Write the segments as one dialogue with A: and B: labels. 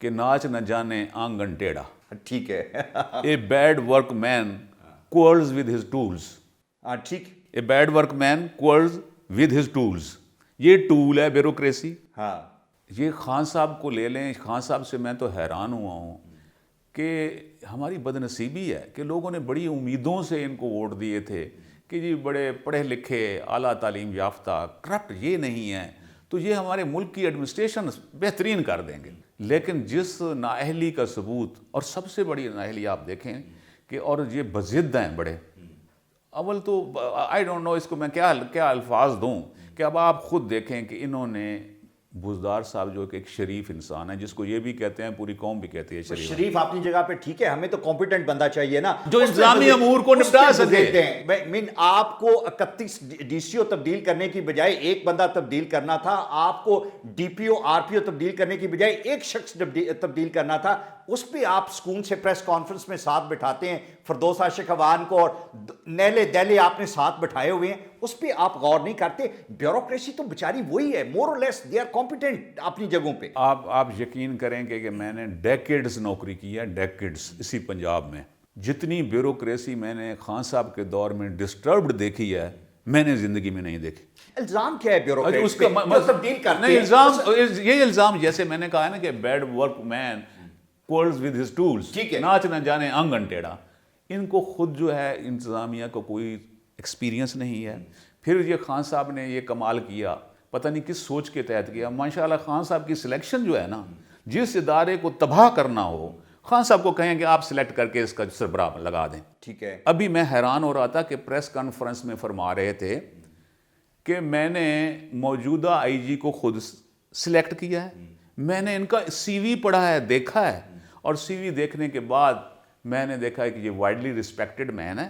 A: کہ ناچ نہ جانے آنگن ٹیڑھا.
B: ٹھیک ہے.
A: A bad quarrels with his tools.
B: ٹھیک.
A: A bad quarrels with his tools. یہ ٹول ہے بیوروکریسی.
B: ہاں.
A: یہ خان صاحب کو لے لیں. خان صاحب سے میں تو حیران ہوا ہوں کہ ہماری بد نصیبی ہے کہ لوگوں نے بڑی امیدوں سے ان کو ووٹ دیے تھے کہ جی بڑے پڑھے لکھے اعلیٰ تعلیم یافتہ کرپٹ یہ نہیں ہے تو یہ ہمارے ملک کی ایڈمنسٹریشن بہترین کر دیں گے. لیکن جس نااہلی کا ثبوت, اور سب سے بڑی نااہلی آپ دیکھیں کہ اور یہ بضد ہیں بڑے. اول تو آئی ڈونٹ نو اس کو میں کیا الفاظ دوں کہ اب آپ خود دیکھیں کہ انہوں نے بزدار صاحب جو کہ ایک شریف انسان ہے, جس کو یہ بھی کہتے ہیں پوری قوم بھی کہتی ہے
B: شریف اپنی جگہ پہ ٹھیک ہے, ہمیں تو کمپیٹنٹ بندہ چاہیے نا
A: جو انتظامی امور کو نپٹا سکے.
B: آپ کو 31 ڈی سی او تبدیل کرنے کی بجائے ایک بندہ تبدیل کرنا تھا, آپ کو D P O R P او تبدیل کرنے کی بجائے ایک شخص تبدیل کرنا تھا. اس پہ آپ سکون سے پریس کانفرنس میں ساتھ بٹھاتے ہیں فردوس عاشق خوان کو, اور نیلے دہلے آپ نے ساتھ بٹھائے ہوئے ہیں, اس پہ آپ غور نہیں کرتے. بیوروکریسی تو بیچاری وہی ہے, مور اور لیس دے آر کمپیٹنٹ اپنی جگہوں پہ.
A: آپ یقین کریں کہ میں نے ڈیکیڈز نوکری کی ہے, ڈیکیڈز اسی پنجاب میں. جتنی بیوروکریسی میں نے خان صاحب کے دور میں ڈسٹربڈ دیکھی ہے میں نے زندگی میں نہیں دیکھی.
B: الزام کیا ہے بیوروکریسی
A: پہ
B: تبدیل کرتے
A: ہیں؟ یہ الزام جیسے میں نے کہا نا کہ bad quarrels with his tools, ناچ نہ جانے آنگن ٹیڑھا. ان کو خود جو ہے انتظامیہ کو کوئی ایکسپیرینس نہیں ہے. پھر یہ خان صاحب نے یہ کمال کیا, پتہ نہیں کس سوچ کے تحت کیا. ماشاءاللہ خان صاحب کی سلیکشن جو ہے نا, جس ادارے کو تباہ کرنا ہو خان صاحب کو کہیں کہ آپ سلیکٹ کر کے اس کا سربراہ لگا دیں.
B: ٹھیک ہے.
A: ابھی میں حیران ہو رہا تھا کہ پریس کانفرنس میں فرما رہے تھے کہ میں نے موجودہ آئی جی کو خود سلیکٹ کیا ہے, میں نے ان کا سی وی پڑھا ہے, دیکھا ہے, اور سی وی دیکھنے کے بعد میں نے دیکھا ہے کہ یہ وائڈلی ریسپیکٹڈ مین ہے,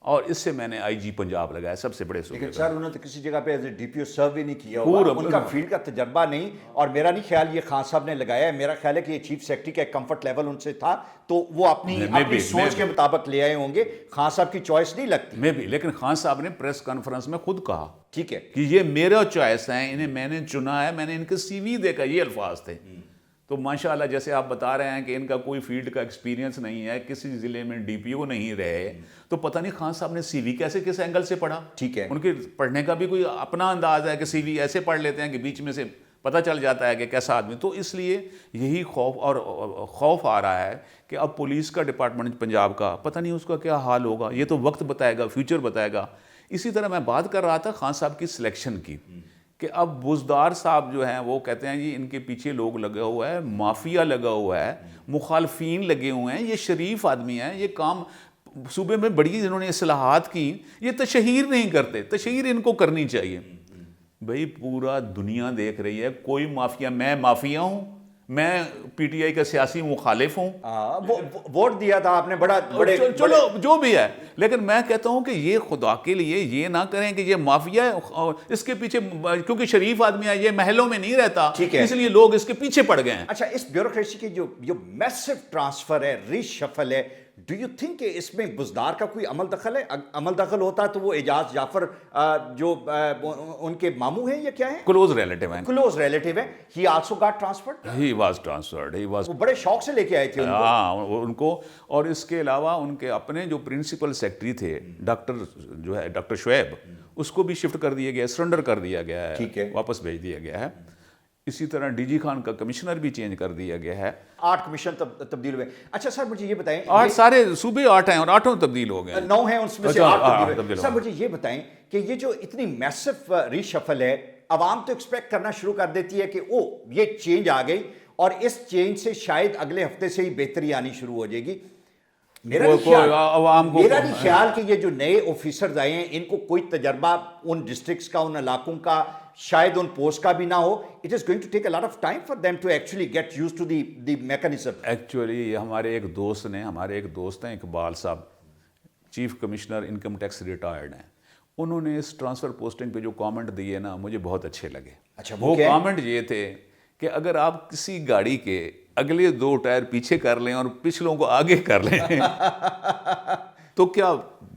A: اور اس سے میں نے آئی جی پنجاب لگایا سب سے بڑے صوبے.
B: لیکن سر انہوں نے کسی جگہ پہ ایز اے ڈی پی او سرو بھی نہیں کیا ہوا, ان کا فیلڈ کا تجربہ نہیں, اور میرا نہیں خیال یہ خان صاحب نے لگایا ہے. میرا خیال ہے کہ یہ چیف سیکرٹری کا ایک کمفرٹ لیول ان سے تھا تو وہ اپنی سوچ کے مطابق لے آئے ہوں گے. خان صاحب کی چوائس نہیں لگتی.
A: میں بھی, لیکن خان صاحب نے پریس کانفرنس میں خود کہا
B: ٹھیک ہے
A: کہ یہ میرا چوائس ہے, انہیں میں نے چنا ہے, میں نے ان کے سی وی دیکھا, یہ الفاظ تھے. تو ماشاءاللہ جیسے آپ بتا رہے ہیں کہ ان کا کوئی فیلڈ کا ایکسپیرینس نہیں ہے, کسی ضلع میں ڈی پی او نہیں رہے, تو پتہ نہیں خان صاحب نے سی وی کیسے کس اینگل سے پڑھا.
B: ٹھیک ہے.
A: ان کے پڑھنے کا بھی کوئی اپنا انداز ہے کہ سی وی ایسے پڑھ لیتے ہیں کہ بیچ میں سے پتہ چل جاتا ہے کہ کیسا آدمی. تو اس لیے یہی خوف آ رہا ہے کہ اب پولیس کا ڈپارٹمنٹ پنجاب کا پتہ نہیں اس کا کیا حال ہوگا. یہ تو وقت بتائے گا, فیوچر بتائے گا. اسی طرح میں بات کر رہا تھا خان صاحب کی سلیکشن کی کہ اب بزدار صاحب جو ہیں وہ کہتے ہیں جی ان کے پیچھے لوگ لگا ہوا ہے, مافیا لگا ہوا ہے, مخالفین لگے ہوئے ہیں, یہ شریف آدمی ہیں, یہ کام صوبے میں بڑی جنہوں نے اصلاحات کی, یہ تشہیر نہیں کرتے. تشہیر ان کو کرنی چاہیے. بھئی پورا دنیا دیکھ رہی ہے, کوئی مافیا, میں مافیا ہوں, میں پی ٹی آئی کا سیاسی مخالف ہوں,
B: ووٹ دیا تھا آپ نے بڑے
A: چلو جو بھی ہے, لیکن میں کہتا ہوں کہ یہ خدا کے لیے یہ نہ کریں کہ یہ مافیا ہے, اس کے پیچھے کیونکہ شریف آدمی ہے, یہ محلوں میں نہیں رہتا, اس لیے لوگ اس کے پیچھے پڑ گئے ہیں.
B: اچھا, اس بیوروکریسی کی جو میسو ٹرانسفر ہے, ری شفل ہے, ڈو یو تھنک کہ اس میں بزدار کا کوئی عمل دخل ہے؟ عمل دخل ہوتا تو وہ اعجاز جعفر جو ان کے ماموں ہیں یا کیا ہیں,
A: کلوز ریلیٹیو ہیں,
B: کلوز ریلیٹیو ہیں, he also got transferred,
A: he was transferred, he was,
B: وہ بڑے شوق سے لے کے آئے تھے
A: ان کو. اور اس کے علاوہ ان کے اپنے جو پرنسپل سیکرٹری تھے ڈاکٹر شعیب, اس کو بھی شفٹ کر دیا گیا, سرنڈر کر دیا گیا ہے, واپس بھیج دیا گیا ہے. اسی طرح ڈی جی خان کا کمشنر بھی چینج کر دیا گیا ہے.
B: 8 کمیشن تبدیل ہوئے. اچھا سر مجھے یہ بتائیں,
A: 8 سارے صوبے 8 ہیں اور 8 تبدیل ہو گئے,
B: 9 ہیں اس میں سے 8 تبدیل ہوئے. سر مجھے یہ بتائیں کہ یہ جو اتنی میسو ری شفل ہے, عوام تو ایکسپیکٹ کرنا شروع کر دیتی ہے کہ او یہ چینج آ گئی اور اس چینج سے شاید اگلے ہفتے سے ہی بہتری آنی شروع ہو جائے گی. میرا نہیں خیال کہ یہ جو نئے آفیسرز آئے ہیں ان کو کوئی تجربہ ان ڈسٹرکٹس کا, ان علاقوں کا, شاید ان پوسٹ کا بھی نہ ہو. It is going to take a lot of time for them to actually get use to the mechanism.
A: Actually ہمارے ایک دوست ہیں اقبال صاحب, chief commissioner income tax retired ہیں, انہوں نے اس ٹرانسفر پوسٹنگ پہ جو کامنٹ دیے نا مجھے بہت اچھے لگے.
B: اچھا,
A: وہ کامنٹ یہ تھے کہ اگر آپ کسی گاڑی کے اگلے 2 ٹائر پیچھے کر لیں اور پچھلوں کو آگے کر لیں تو کیا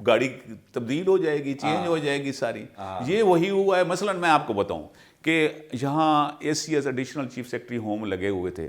A: گاڑی تبدیل ہو جائے گی, چینج ہو جائے گی ساری. یہ وہی ہوا ہے. مثلا میں آپ کو بتاؤں کہ یہاں A C S additional chief secretary home لگے ہوئے تھے,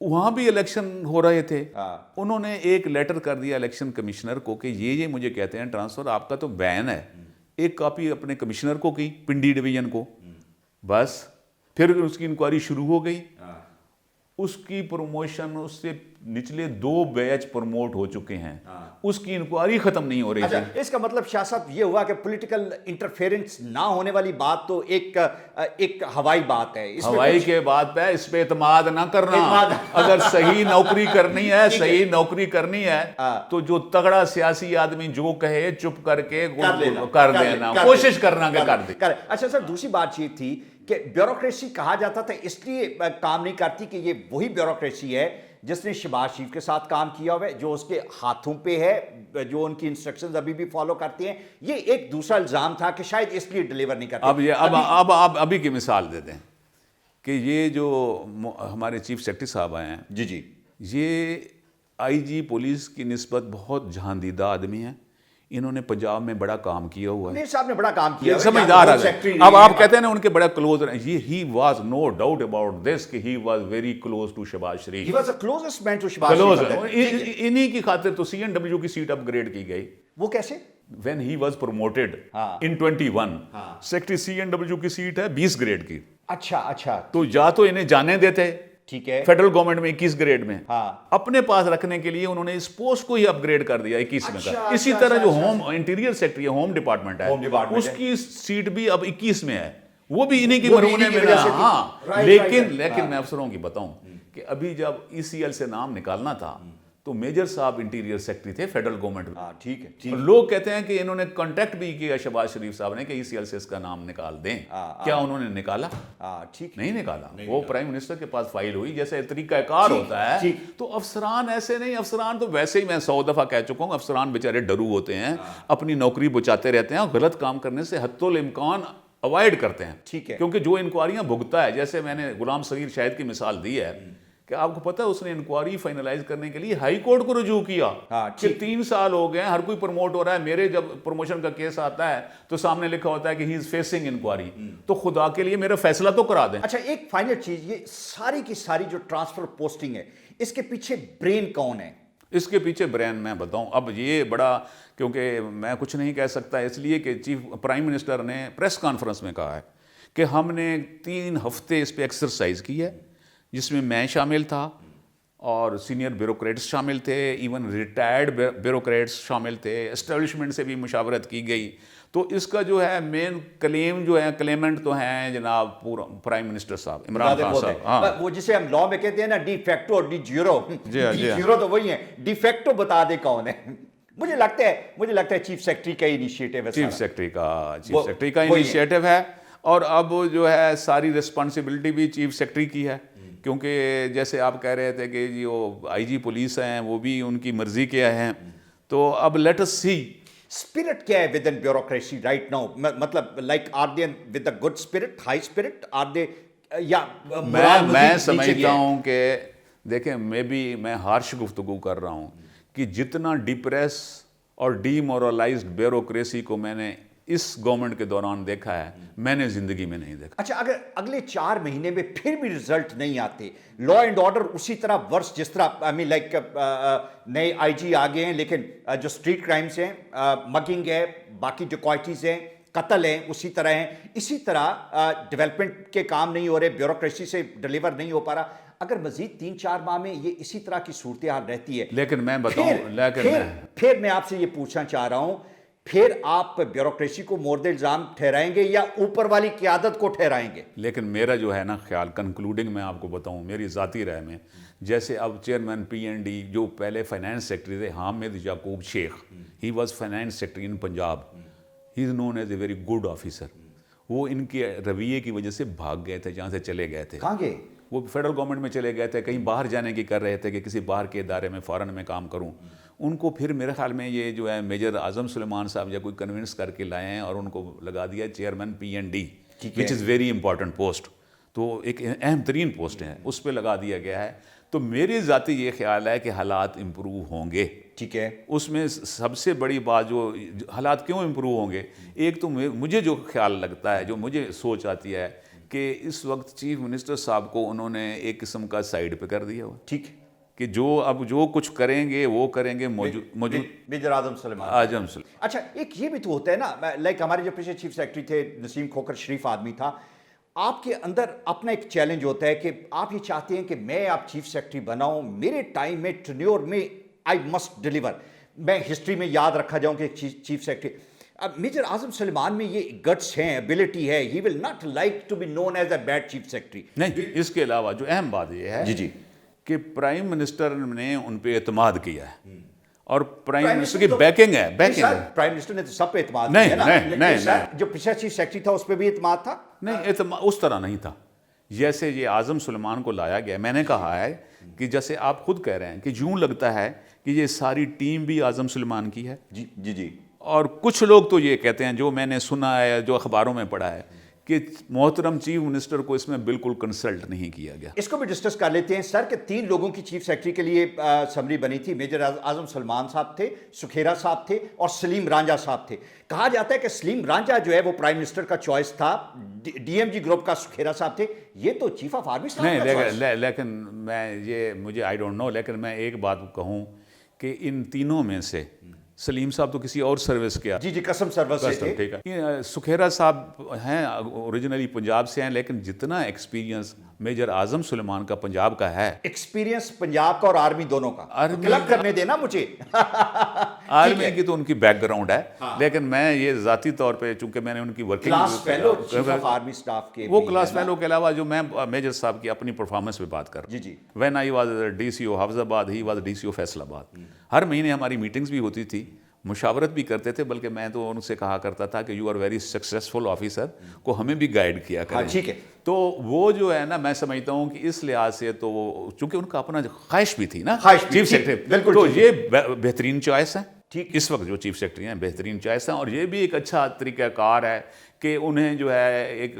A: وہاں بھی الیکشن ہو رہے تھے, انہوں نے ایک لیٹر کر دیا الیکشن کمشنر کو کہ یہ مجھے کہتے ہیں ٹرانسفر, آپ کا تو بین ہے. ایک کاپی اپنے کمشنر کو کی, پنڈی ڈویژن کو, بس پھر اس کی انکوائری شروع ہو گئی. اس کی پروموشن, اس سے نچلے 2 بیچ پروموٹ ہو چکے ہیں, اس کی انکوائری ختم نہیں ہو رہی تھی.
B: اس کا مطلب شاہ صاحب یہ ہوا کہ پولیٹیکل انٹرفیئرنس نہ ہونے والی بات تو ایک ہوائی بات ہے.
A: ہوائی کے بات پہ اس پہ اعتماد نہ کرنا. اگر صحیح نوکری کرنی ہے, صحیح نوکری کرنی ہے تو جو تگڑا سیاسی آدمی جو کہے چپ کر کے کر دینا, کوشش کرنا کہ کر دے.
B: اچھا سر, دوسری بات یہ تھی کہ بیوروکریسی کہا جاتا تھا اس لیے کام نہیں کرتی کہ یہ وہی بیوروکریسی ہے جس نے شہباز شریف کے ساتھ کام کیا ہوا ہے, جو اس کے ہاتھوں پہ ہے, جو ان کی انسٹرکشنز ابھی بھی فالو کرتے ہیں. یہ ایک دوسرا الزام تھا کہ شاید اس لیے ڈیلیور نہیں کرتے.
A: اب ابھی کی مثال دیتے ہیں کہ یہ جو ہمارے چیف سیکرٹری صاحب آئے ہیں,
B: جی
A: یہ آئی جی پولیس کی نسبت بہت جہاندیدہ آدمی ہیں. انہوں نے پنجاب میں بڑا کام کیا ہوا ہے,
B: صاحب نے بڑا کام کیا,
A: سمجھدار ہے. اب آپ کہتے ہیں نا ان کے بڑا کلوز ہیں, یہ he was no doubt about this کہ he was very close to Shahbaz Sharif.
B: He was the closest man to Shahbaz Sharif.
A: انہی کی خاطر تو سی این ڈبلیو کی سیٹ اپ گریڈ کی گئی.
B: وہ کیسے؟
A: when he was promoted in 21, secretary C N W کی سیٹ ہے 20 گریڈ کی.
B: اچھا
A: تو یا تو انہیں جانے دیتے,
B: ٹھیک ہے,
A: فیڈرل گورنمنٹ میں 21 گریڈ میں, اپنے پاس رکھنے کے لیے انہوں نے اس پوسٹ کو ہی اپ گریڈ کر دیا 21 میں. اسی طرح جو ہوم انٹیریئر سیکٹری ہے, ہوم ڈپارٹمنٹ ہے, اس کی سیٹ بھی اب 21 میں ہے, وہ بھی انہیں کی مرہونے میں. ہاں, لیکن میں افسروں کی بتاؤں کہ ابھی جب ای سی ایل سے نام نکالنا تھا تو میجر صاحب انٹیریئر سیکٹری تھے فیڈرل گورنمنٹ میں.
B: ٹھیک ہے,
A: لوگ کہتے ہیں کہ انہوں نے کانٹیکٹ بھی کیا شہباز شریف صاحب نے کہ ای سی ایل سے اس کا نام نکال دیں. کیا انہوں نے نکالا؟
B: ٹھیک
A: نہیں نکالا. وہ پرائم منسٹر کے پاس فائل ہوئی, جیسے طریقہ کار ہوتا ہے. تو افسران ایسے نہیں, افسران تو ویسے ہی میں 100 دفعہ کہہ چکا ہوں, افسران بیچارے ڈرو ہوتے ہیں, اپنی نوکری بچاتے رہتے ہیں اور غلط کام کرنے سے حتی الامکان اوائڈ کرتے ہیں.
B: ٹھیک ہے,
A: کیونکہ جو انکوائریاں بھگتا ہے, جیسے میں نے غلام صغیر شاہد کی مثال دی ہے کہ آپ کو پتہ ہے اس نے انکوائری فائنلائز کرنے کے لیے ہائی کورٹ کو رجوع کیا کہ 3 سال ہو گئے ہیں, ہر کوئی پروموٹ ہو رہا ہے, میرے جب پروموشن کا کیس آتا ہے تو سامنے لکھا ہوتا ہے کہ ہی از فیسنگ انکوائری, تو خدا کے لیے میرا فیصلہ تو کرا دیں.
B: اچھا ایک فائنل چیز, یہ ساری کی ساری جو ٹرانسفر پوسٹنگ ہے, اس کے پیچھے برین کون ہے؟
A: اس کے پیچھے برین میں بتاؤں, اب یہ بڑا, کیونکہ میں کچھ نہیں کہہ سکتا اس لیے کہ پرائم منسٹر نے پریس کانفرنس میں کہا ہے کہ ہم نے 3 ہفتے اس پہ ایکسرسائز کی ہے, جس میں میں شامل تھا اور سینئر بیوروکریٹس شامل تھے, ایون ریٹائرڈ بیوروکریٹس شامل تھے, اسٹیبلشمنٹ سے بھی مشاورت کی گئی. تو اس کا جو ہے مین کلیم جو ہے, کلیمنٹ تو ہیں جناب پورا پرائم منسٹر صاحب عمران خان صاحب. ہاں,
B: وہ جسے ہم لا میں کہتے ہیں نا ڈی فیکٹو اور ڈی جیرو. ڈی جیرو تو وہی ہے, ڈی فیکٹو بتا دے کون ہے. مجھے لگتا ہے چیف سیکرٹری کا انیشیٹو ہے,
A: چیف سیکرٹری کا انیشیٹو ہے. اور اب جو ہے ساری رسپانسبلٹی بھی چیف سیکرٹری کی ہے, کیونکہ جیسے آپ کہہ رہے تھے کہ جو آئی جی پولیس ہیں وہ بھی ان کی مرضی کے ہیں. تو اب لیٹ اس سی
B: اسپرٹ کیا ہے with in bureaucracy right now, مطلب like are they with a good spirit, high spirit, are they, یا
A: میں سمجھتا ہوں کہ دیکھیں میں ہارش گفتگو کر رہا ہوں کہ جتنا ڈپریس اور ڈی مورلائزڈ بیوروکریسی کو میں نے اس گورنمنٹ کے دوران دیکھا ہے, میں نے زندگی میں نہیں دیکھا.
B: اچھا, اگر اگلے 4 مہینے میں پھر بھی رزلٹ نہیں آتے, لا اینڈ آرڈر اسی طرح ورس جس طرح لائک نئے آئی جی آ گئے ہیں, لیکن جو اسٹریٹ کرائمز ہیں, مگنگ ہے, باقی جو کوائٹیز ہیں, قتل ہیں, اسی طرح ہیں, اسی طرح ڈیولپمنٹ کے کام نہیں ہو رہے, بیوروکریسی سے ڈلیور نہیں ہو پا رہا, اگر مزید 3-4 ماہ میں یہ اسی طرح کی صورتحال رہتی ہے,
A: لیکن میں بتاؤں,
B: پھر میں آپ سے یہ پوچھنا چاہ رہا ہوں, پھر آپ بیوروکریسی کو مورد الزام ٹھہرائیں گے یا اوپر والی قیادت کو ٹھہرائیں گے؟
A: لیکن میرا جو ہے نا خیال, کنکلوڈنگ میں آپ کو بتاؤں میری ذاتی رائے میں, جیسے اب چیئرمین پی این ڈی جو پہلے فائنانس سیکرٹری تھے, Hamid Yaqub Sheikh, he was finance secretary in Punjab, he is known as a very good officer. وہ ان کے رویے کی وجہ سے بھاگ گئے تھے, جہاں سے چلے گئے تھے.
B: کہاں گئے؟
A: وہ فیڈرل گورنمنٹ میں چلے گئے تھے, کہیں باہر جانے کی کر رہے تھے کہ کسی باہر کے ادارے میں فارن میں کام کروں. ان کو پھر میرے خیال میں یہ جو ہے میجر اعظم سلیمان صاحب یا کوئی کنونس کر کے لائے ہیں اور ان کو لگا دیا chairman P N D, which is very important post. تو ایک اہم ترین پوسٹ ہے, اس پہ لگا دیا گیا ہے. تو میری ذاتی یہ خیال ہے کہ حالات امپروو ہوں گے.
B: ٹھیک ہے,
A: اس میں سب سے بڑی بات جو حالات کیوں امپروو ہوں گے, ایک تو مجھے جو خیال لگتا ہے, جو مجھے سوچ آتی ہے کہ اس وقت چیف منسٹر صاحب کو انہوں نے ایک قسم کا سائڈ پہ کر دیا ہوا
B: ٹھیک ہے
A: کہ اب جو کچھ کریں گے وہ کریں گے موجود
B: میجر اعظم سلیمان. اچھا ایک یہ بھی تو ہوتا ہے نا, لائک ہمارے جو پیچھے چیف سیکرٹری تھے نسیم کھوکھر, شریف آدمی تھا, آپ کے اندر اپنا ایک چیلنج ہوتا ہے کہ آپ یہ چاہتے ہیں کہ میں آپ چیف سیکرٹری بناؤں, میرے ٹائم میں ٹینیور میں آئی مسٹ ڈیلیور, میں ہسٹری میں یاد رکھا جاؤں کہ چیف سیکرٹری. اب میجر اعظم سلیمان میں یہ گٹس ہیں, ایبلٹی ہے, he will not like to be known as a bad chief secretary.
A: نہیں, اس کے علاوہ جو اہم بات یہ ہے
B: جی
A: کہ پرائم منسٹر نے ان پہ اعتماد کیا ہے اور پرائم منسٹر کی بیکنگ ہے.
B: پرائم منسٹر نے تو سب پہ اعتماد کیا نا. نہیں, جو پچھلا چیف سیکرٹری تھا اس پہ بھی اعتماد تھا.
A: نہیں, اعتماد اس طرح نہیں تھا جیسے یہ اعظم سلیمان کو لایا گیا. میں نے کہا ہے کہ جیسے آپ خود کہہ رہے ہیں کہ یوں لگتا ہے کہ یہ ساری ٹیم بھی اعظم سلیمان کی ہے.
B: جی
A: اور کچھ لوگ تو یہ کہتے ہیں, جو میں نے سنا ہے, جو اخباروں میں پڑھا ہے, کہ محترم چیف منسٹر کو اس میں بالکل کنسلٹ نہیں کیا گیا.
B: اس کو بھی ڈسکس کر لیتے ہیں سر کہ 3 لوگوں کی چیف سیکرٹری کے لیے سمری بنی تھی. میجر اعظم سلیمان صاحب تھے, سکھیرا صاحب تھے اور سلیم رانجھا صاحب تھے. کہا جاتا ہے کہ سلیم رانجھا جو ہے وہ پرائم منسٹر کا چوائس تھا, ڈی ایم جی گروپ کا سکھیرا صاحب تھے, یہ تو چیف آف آرمی صاحب کا چوائس.
A: نہیں, لیکن مجھے آئی ڈونٹ نو, لیکن میں ایک بات کہوں کہ ان تینوں میں سے سلیم صاحب تو کسی اور سروس کے
B: جی قسم سروس سے تھے.
A: سکھیرا صاحب ہیں اوریجنلی پنجاب سے ہیں, لیکن جتنا ایکسپیرینس میجر اعظم سلیمان کا پنجاب کا ہے,
B: ایکسپیرینس پنجاب کا اور آرمی دونوں کا, کلب کرنے دینا مجھے.
A: آرمی کی تو ان کی بیک گراؤنڈ ہے, لیکن میں یہ ذاتی طور پہ چونکہ میں نے ان کی working
B: class fellow chief of army staff کے,
A: وہ کلاس فیلو کے علاوہ جو میں میجر صاحب کی اپنی پرفارمنس پہ بات کر رہا ہوں.
B: جی
A: when I was D C O Hafizabad, he was D C O Faisalabad. ہر مہینے ہماری میٹنگز بھی ہوتی تھی, مشاورت بھی کرتے تھے, بلکہ میں تو ان سے کہا کرتا تھا کہ you are very successful officer, کو ہمیں بھی گائیڈ کیا کریں.
B: ٹھیک ہے.
A: تو وہ جو ہے نا, میں سمجھتا ہوں کہ اس لحاظ سے تو وہ چونکہ ان کا اپنا خواہش بھی تھی نا چیف سیکرٹری, تو یہ بہترین چوائس ہے. اس وقت جو چیف سیکرٹری ہیں بہترین چوائس ہیں, اور یہ بھی ایک اچھا طریقہ کار ہے کہ انہیں جو ہے ایک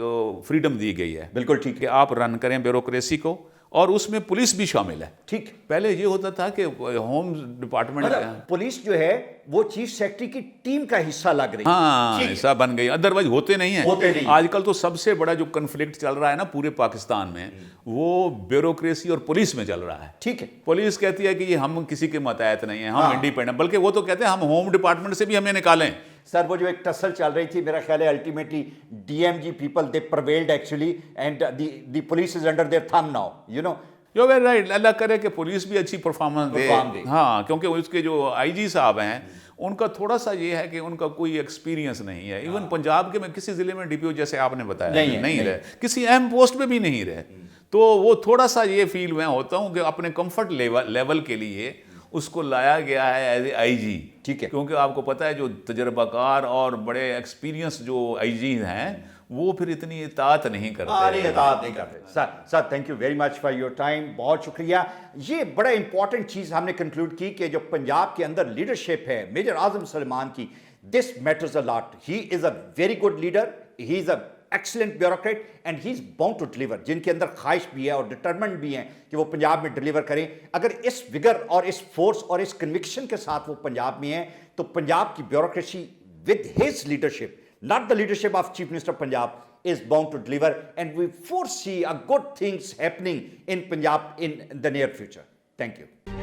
A: فریڈم دی گئی ہے.
B: بالکل ٹھیک
A: کہ آپ رن کریں بیوروکریسی کو, اور اس میں پولیس بھی شامل ہے.
B: ٹھیک,
A: پہلے یہ ہوتا تھا کہ ہوم ڈپارٹمنٹ
B: پولیس جو ہے وہ چیف سیکرٹری کی ٹیم کا حصہ لگ رہی ہے.
A: ہاں, حصہ بن گئی, ادروائز ہوتے نہیں ہیں. آج کل تو سب سے بڑا جو کنفلکٹ چل رہا ہے نا پورے پاکستان میں, وہ بیوروکریسی اور پولیس میں چل رہا ہے.
B: ٹھیک ہے.
A: پولیس کہتی ہے کہ یہ ہم کسی کے ماتحت نہیں ہیں, ہم انڈیپینڈنٹ, بلکہ وہ تو کہتے ہیں ہم ہوم ڈپارٹمنٹ سے بھی ہمیں نکالیں.
B: سر وہ جو ایک ٹسل چل رہی تھی, میرا خیال ہے ultimately D M G people they prevailed actually, and the police is under their thumb now, you know.
A: You very right, اللہ کرے کہ پولیس بھی اچھی پرفارمنس دے. ہاں, کیونکہ اس کے جو آئی جی صاحب ہیں ان کا تھوڑا سا یہ ہے کہ ان کا کوئی ایکسپیرینس نہیں ہے. ایون پنجاب کے میں کسی ضلع میں ڈی پی او جیسے آپ نے بتایا نہیں رہے, کسی اہم پوسٹ پہ بھی نہیں رہے, تو وہ تھوڑا سا یہ فیل میں ہوتا ہوں کہ اپنے کمفرٹ لیول کے لیے اس کو لایا گیا ہے ایز اے آئی جی.
B: ٹھیک ہے.
A: کیونکہ آپ کو پتہ ہے جو تجربہ کار اور بڑے ایکسپیرینس جو آئی جی ہیں وہ پھر اتنی اطاعت نہیں کرتے.
B: اطاعت نہیں کرتے. Sir thank you very much for your time, بہت شکریہ. یہ بڑا امپورٹنٹ چیز ہم نے کنکلوڈ کی کہ جو پنجاب کے اندر لیڈرشپ ہے میجر اعظم سلیمان کی, this matters a lot. He is a very good leader, he is a excellent bureaucrat and he is bound to deliver. جن کے اندر خواہش بھی ہے اور ڈٹرمنٹ بھی ہیں کہ وہ پنجاب میں ڈیلیور کریں. اگر اس وگر اور اس فورس اور اس کنوکشن کے ساتھ وہ پنجاب میں ہیں تو پنجاب کی bureaucracy with his leadership, not the leadership of Chief Minister Punjab, is bound to deliver, and we foresee a good things happening in Punjab in the near future. Thank you.